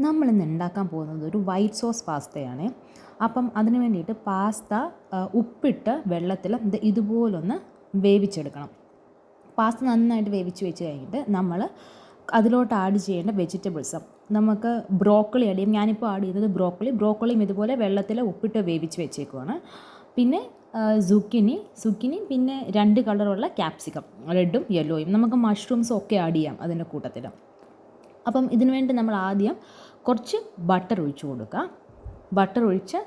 നമ്മളിന്ന് ഉണ്ടാക്കാൻ പോകുന്നത് ഒരു വൈറ്റ് സോസ് പാസ്തയാണ്. അപ്പം അതിന് വേണ്ടിയിട്ട് പാസ്ത ഉപ്പിട്ട് വെള്ളത്തിൽ ഇതുപോലൊന്ന് വേവിച്ചെടുക്കണം. പാസ്ത നന്നായിട്ട് വേവിച്ച് വെച്ച് കഴിഞ്ഞിട്ട് നമ്മൾ അതിലോട്ട് ആഡ് ചെയ്യേണ്ട വെജിറ്റബിൾസ് നമുക്ക് ബ്രോക്കോളി ആഡ് ചെയ്യും. ഞാനിപ്പോൾ ആഡ് ചെയ്യുന്നത് ബ്രോക്കോളിയും ഇതുപോലെ വെള്ളത്തിൽ ഉപ്പിട്ട് വേവിച്ച് വെച്ചേക്കുവാണ്. പിന്നെ സുക്കിനി പിന്നെ 2 കളറുള്ള ക്യാപ്സിക്കം, റെഡും യെല്ലോയും. നമുക്ക് മഷ്റൂംസും ഒക്കെ ആഡ് ചെയ്യാം അതിൻ്റെ കൂട്ടത്തിൽ. അപ്പം ഇതിനു വേണ്ടി നമ്മൾ ആദ്യം കുറച്ച് ബട്ടർ ഒഴിച്ച് കൊടുക്കുക. ബട്ടർ ഒഴിച്ച്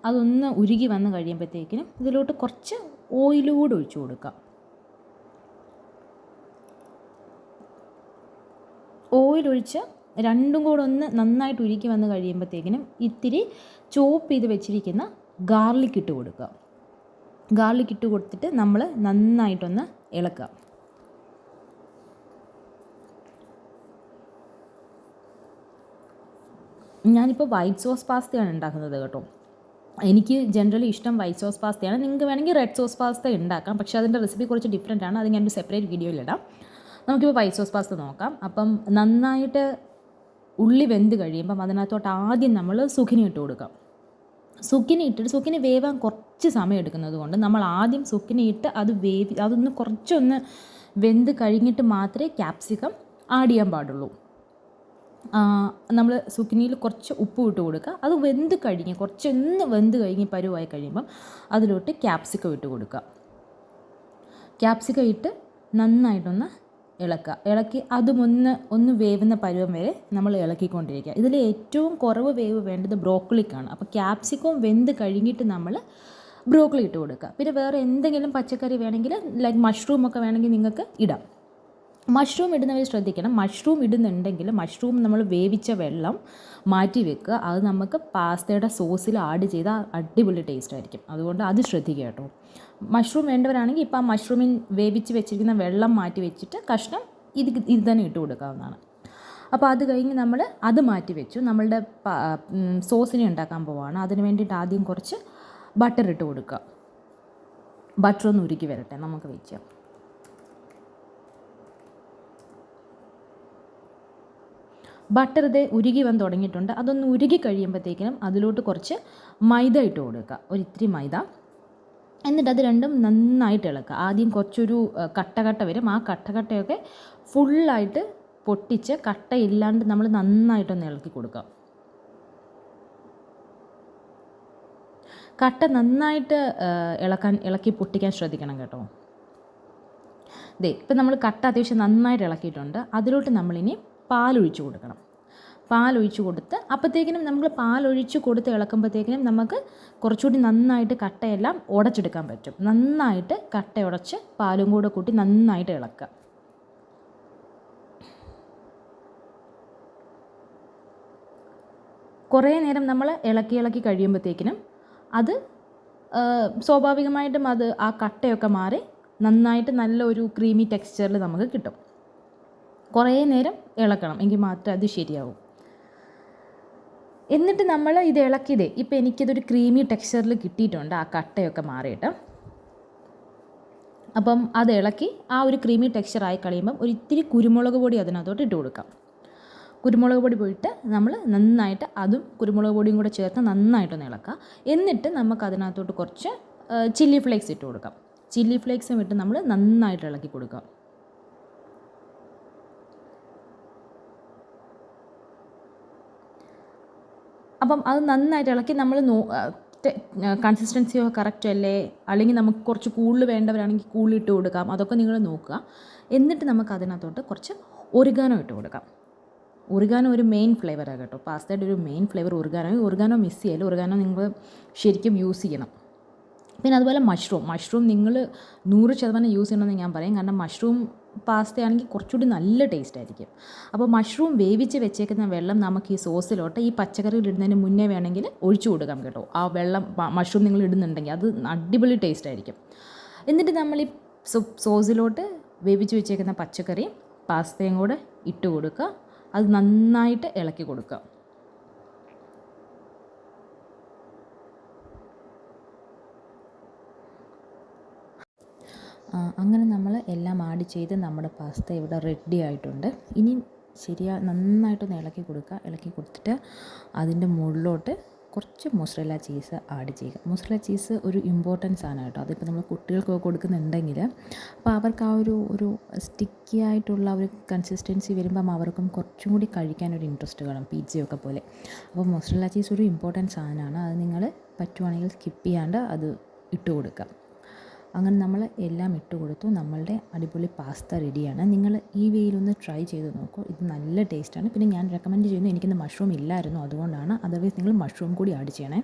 അതൊന്ന് ഉരുകി വന്ന് കഴിയുമ്പോഴത്തേക്കിനും ഇതിലോട്ട് കുറച്ച് ഓയിലൂടെ ഒഴിച്ച് കൊടുക്കുക. ഓയിലൊഴിച്ച് രണ്ടും കൂടെ ഒന്ന് നന്നായിട്ട് ഉരുക്കി വന്ന് കഴിയുമ്പോഴത്തേക്കിനും ഇത്തിരി ചോപ്പ് ചെയ്ത് വെച്ചിരിക്കുന്ന ഗാർലിക് ഇട്ട് കൊടുക്കുക. ഗാർലിക് ഇട്ട് കൊടുത്തിട്ട് നമ്മൾ നന്നായിട്ടൊന്ന് ഇളക്കുക. ഞാനിപ്പോൾ വൈറ്റ് സോസ് പാസ്തയാണ് ഉണ്ടാക്കുന്നത് കേട്ടോ. എനിക്ക് ജനറലി ഇഷ്ടം വൈറ്റ് സോസ് പാസ്തയാണ്. നിങ്ങൾക്ക് വേണമെങ്കിൽ റെഡ് സോസ് പാസ്ത ഉണ്ടാക്കാം, പക്ഷേ അതിൻ്റെ റെസിപ്പി കുറച്ച് ഡിഫറെൻ്റ് ആണ്. അത് ഞാനൊരു സെപ്പറേറ്റ് വീഡിയോയിലിടാം. നമുക്കിപ്പോൾ വൈറ്റ് സോസ് പാസ്ത നോക്കാം. അപ്പം നന്നായിട്ട് ഉള്ളി വെന്ത് കഴിയുമ്പം അതിനകത്തോട്ട് ആദ്യം നമ്മൾ സുക്കിനി ഇട്ട് കൊടുക്കാം. സുക്കിനി വേവാൻ കുറച്ച് സമയം എടുക്കുന്നത് കൊണ്ട് നമ്മൾ ആദ്യം സുക്കിനി ഇട്ട് അതൊന്ന് കുറച്ചൊന്ന് വെന്ത് കഴിഞ്ഞിട്ട് മാത്രമേ ക്യാപ്സിക്കം ആഡ് ചെയ്യാൻ പാടുള്ളൂ. നമ്മൾ സുക്കിനിയിൽ കുറച്ച് ഉപ്പ് ഇട്ട് കൊടുക്കുക. അത് വെന്ത് കഴിഞ്ഞ് പരുവായി കഴിയുമ്പം അതിലോട്ട് ക്യാപ്സിക്കം ഇട്ട് കൊടുക്കുക. ക്യാപ്സിക്കം ഇട്ട് നന്നായിട്ടൊന്ന് ഇളക്കി അതും ഒന്ന് വേവുന്ന പരുവം വരെ നമ്മൾ ഇളക്കിക്കൊണ്ടിരിക്കുക. ഇതിൽ ഏറ്റവും കുറവ് വേവ് വേണ്ടത് ബ്രോക്കോളിക്കാണ്. അപ്പോൾ ക്യാപ്സിക്കം വെന്ത് കഴിഞ്ഞിട്ട് നമ്മൾ ബ്രോക്കോളി ഇട്ട് കൊടുക്കുക. പിന്നെ വേറെ എന്തെങ്കിലും പച്ചക്കറി വേണമെങ്കിൽ ലൈക്ക് മഷ്റൂം ഒക്കെ വേണമെങ്കിൽ നിങ്ങൾക്ക് ഇടാം. മഷ്റൂം ഇടുന്നവർ ശ്രദ്ധിക്കണം. മഷ്റൂം ഇടുന്നുണ്ടെങ്കിൽ മഷ്റൂം നമ്മൾ വേവിച്ച വെള്ളം മാറ്റി വെക്കുക. അത് നമുക്ക് പാസ്തയുടെ സോസിൽ ആഡ് ചെയ്താൽ അടിപൊളി ടേസ്റ്റ് ആയിരിക്കും. അതുകൊണ്ട് അത് ശ്രദ്ധിക്കുക കേട്ടോ. മഷ്റൂം വേണ്ടവരാണെങ്കിൽ ഇപ്പോൾ ആ മഷ്റൂമിൽ വേവിച്ച് വെച്ചിരിക്കുന്ന വെള്ളം മാറ്റി വെച്ചിട്ട് കഷ്ണം ഇത് തന്നെ ഇട്ട് കൊടുക്കാവുന്നതാണ്. അപ്പോൾ അത് കഴിഞ്ഞ് നമ്മൾ അത് മാറ്റി വെച്ചു. നമ്മളുടെ സോസിനെ ഉണ്ടാക്കാൻ പോവുകയാണ്. അതിന് വേണ്ടിയിട്ട് ആദ്യം കുറച്ച് ബട്ടർ ഇട്ട് കൊടുക്കുക. ബട്ടർ ഒന്ന് ഉരുക്കി വരട്ടെ, നമുക്ക് വെച്ചാൽ. ബട്ടർ ഇത് ഉരുകി വന്ന് തുടങ്ങിയിട്ടുണ്ട്. അതൊന്ന് ഉരുകി കഴിയുമ്പോഴത്തേക്കിനും അതിലോട്ട് കുറച്ച് മൈദ ഇട്ട് കൊടുക്കുക, ഒരിത്തിരി മൈദ. എന്നിട്ട് അത് രണ്ടും നന്നായിട്ട് ഇളക്കുക. ആദ്യം കുറച്ചൊരു കട്ട വരും. ആ കട്ടയൊക്കെ ഫുള്ളായിട്ട് പൊട്ടിച്ച് കട്ടയില്ലാണ്ട് നമ്മൾ നന്നായിട്ടൊന്ന് ഇളക്കി കൊടുക്കുക. കട്ട നന്നായിട്ട് ഇളക്കി പൊട്ടിക്കാൻ ശ്രദ്ധിക്കണം കേട്ടോ. ഇപ്പം നമ്മൾ കട്ട അത്യാവശ്യം നന്നായിട്ട് ഇളക്കിയിട്ടുണ്ട്. അതിലോട്ട് നമ്മളിനി പാലൊഴിച്ച് കൊടുക്കണം. പാലൊഴിച്ച് കൊടുത്ത് അപ്പോഴത്തേക്കിനും നമ്മൾ പാലൊഴിച്ച് കൊടുത്ത് ഇളക്കുമ്പോഴത്തേക്കിനും നമുക്ക് കുറച്ചുകൂടി നന്നായിട്ട് കട്ടയെല്ലാം ഉടച്ചെടുക്കാൻ പറ്റും. നന്നായിട്ട് കട്ട ഉടച്ച് പാലും കൂടെ കൂട്ടി നന്നായിട്ട് ഇളക്കുക. കുറേ നേരം നമ്മൾ ഇളക്കി കഴിയുമ്പോഴത്തേക്കിനും അത് സ്വാഭാവികമായിട്ടും ആ കട്ടയൊക്കെ മാറി നന്നായിട്ട് നല്ല ഒരു ക്രീമി ടെക്സ്ചറിൽ നമുക്ക് കിട്ടും. കുറേ നേരം ഇളക്കണം, എങ്കിൽ മാത്രമേ അത് ശരിയാവും. എന്നിട്ട് നമ്മൾ ഇത് ഇളക്കിയതേ ഇപ്പോൾ എനിക്കിതൊരു ക്രീമി ടെക്സ്ചറിൽ കിട്ടിയിട്ടുണ്ട്, ആ കട്ടയൊക്കെ മാറിയിട്ട്. അപ്പം അത് ഇളക്കി ആ ഒരു ക്രീമി ടെക്സ്ചറായി കഴിയുമ്പം ഒരു ഇത്തിരി കുരുമുളക് പൊടി അതിനകത്തോട്ട് ഇട്ട് കൊടുക്കാം. കുരുമുളക് പൊടി പോയിട്ട് നമ്മൾ നന്നായിട്ട് അതും കുരുമുളക് പൊടിയും കൂടെ ചേർത്ത് നന്നായിട്ടൊന്ന് ഇളക്കുക. എന്നിട്ട് നമുക്ക് അതിനകത്തോട്ട് കുറച്ച് ചില്ലി ഫ്ലേക്സ് ഇട്ട് കൊടുക്കാം. ചില്ലി ഫ്ലേക്സും ഇട്ട് നമ്മൾ നന്നായിട്ട് ഇളക്കി കൊടുക്കാം. അപ്പം അത് നന്നായിട്ട് ഇളക്കി നമ്മൾ കൺസിസ്റ്റൻസിയോ കറക്റ്റ് അല്ലേ, അല്ലെങ്കിൽ നമുക്ക് കുറച്ച് കൂടുതൽ വേണ്ടവരാണെങ്കിൽ കൂടുതൽ ഇട്ട് കൊടുക്കാം. അതൊക്കെ നിങ്ങൾ നോക്കുക. എന്നിട്ട് നമുക്ക് അതിനകത്തോട്ട് കുറച്ച് ഒറിഗാനോ ഇട്ട് കൊടുക്കാം. ഒറിഗാനോ ഒരു മെയിൻ ഫ്ലേവറാണ് കേട്ടോ. പാസ്തയുടെ ഒരു മെയിൻ ഫ്ലേവർ ഒറിഗാനോ മിസ് ചെയ്യല്ലോ. ഒറിഗാനോ നിങ്ങൾ ശരിക്കും യൂസ് ചെയ്യണം. പിന്നെ അതുപോലെ മഷ്റൂം നിങ്ങൾ 100% യൂസ് ചെയ്യണമെന്ന് ഞാൻ പറയും. കാരണം മഷ്റൂം പാസ്തയാണെങ്കിൽ കുറച്ചുകൂടി നല്ല ടേസ്റ്റ് ആയിരിക്കും. അപ്പോൾ മഷ്റൂം വേവിച്ച് വെച്ചേക്കുന്ന വെള്ളം നമുക്ക് ഈ സോസിലോട്ട് ഈ പച്ചക്കറികൾ ഇടുന്നതിന് മുന്നേ വേണമെങ്കിൽ ഒഴിച്ചു കൊടുക്കാം കേട്ടോ. ആ വെള്ളം മഷ്റൂം നിങ്ങൾ ഇടുന്നുണ്ടെങ്കിൽ അത് അടിപൊളി ടേസ്റ്റ് ആയിരിക്കും. എന്നിട്ട് നമ്മൾ ഈ സോസിലോട്ട് വേവിച്ച് വെച്ചേക്കുന്ന പച്ചക്കറിയും പാസ്തയും കൂടെ ഇട്ട് കൊടുക്കുക. അത് നന്നായിട്ട് ഇളക്കി കൊടുക്കുക. അങ്ങനെ നമ്മൾ എല്ലാം ആഡ് ചെയ്ത് നമ്മുടെ പാസ്ത ഇവിടെ റെഡി ആയിട്ടുണ്ട്. ഇനി നന്നായിട്ടൊന്ന് ഇളക്കി കൊടുക്കുക. ഇളക്കി കൊടുത്തിട്ട് അതിൻ്റെ മുകളിലോട്ട് കുറച്ച് മൊസറല്ല ചീസ് ആഡ് ചെയ്യുക. മൊസറല്ല ചീസ് ഒരു ഇമ്പോർട്ടൻറ്റ് സാധനം കേട്ടോ. അതിപ്പോൾ നമ്മൾ കുട്ടികൾക്കൊക്കെ കൊടുക്കുന്നുണ്ടെങ്കിൽ അപ്പോൾ അവർക്ക് ആ ഒരു സ്റ്റിക്കി ആയിട്ടുള്ള ഒരു കൺസിസ്റ്റൻസി വരുമ്പം അവർക്കും കുറച്ചും കൂടി കഴിക്കാനൊരു ഇൻട്രസ്റ്റ് കാണും, പിzzയൊക്കെ പോലെ. അപ്പോൾ മൊസറല്ല ചീസ് ഒരു ഇമ്പോർട്ടൻറ്റ് സാധനമാണ്. അത് നിങ്ങൾ പറ്റുവാണെങ്കിൽ സ്കിപ്പ് ചെയ്യാണ്ട് അത് ഇട്ട് കൊടുക്കുക. അങ്ങനെ നമ്മൾ എല്ലാം ഇട്ട് കൊടുത്തു. നമ്മളുടെ അടിപൊളി പാസ്ത റെഡിയാണ്. നിങ്ങൾ ഈ വേയിലൊന്ന് ട്രൈ ചെയ്ത് നോക്കൂ. ഇത് നല്ല ടേസ്റ്റാണ്. പിന്നെ ഞാൻ റെക്കമെൻഡ് ചെയ്യുന്നു, എനിക്കിന്ന് മഷ്റൂം ഇല്ലായിരുന്നു, അതുകൊണ്ടാണ്. അതർവൈസ് നിങ്ങൾ മഷ്റൂം കൂടി ആഡ് ചെയ്യണേ.